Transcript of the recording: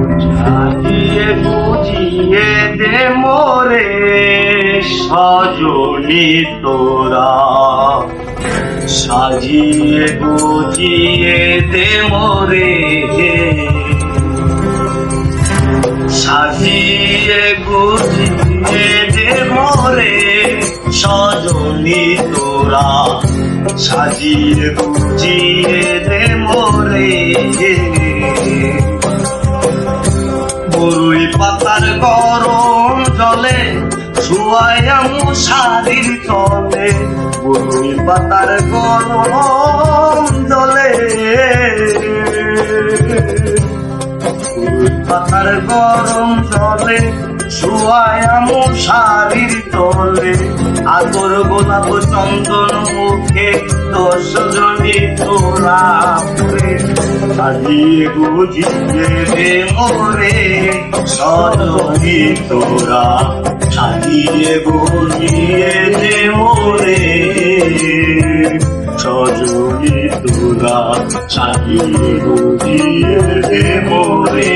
সাজিয়ে বুঝিয়ে দে মোরে সজনী তোরা, সাজিয়ে বুঝিয়ে দে মোরে, সাজিয়ে বুঝিয়ে দে মোরে সজনী তোরা, সাজিয়ে বুঝিয়ে দে মোরে। বরুই পাতার গরম জলে শুয়াইয়া মশারির তলে, বরুই পাতার গরম জলে, বরুই পাতার গরম জলে শুয়াইয়া মশারির তলে, আতর গোলাপ চন্দন মুখে তোর সজনী তোরা, সাজিয়ে বুঝিয়ে দে মোরে সজনী তোরা, সাজিয়ে বুঝিয়ে দে মোরে সজনী তোরা, সাজিয়ে বুঝিয়ে দে মোরে।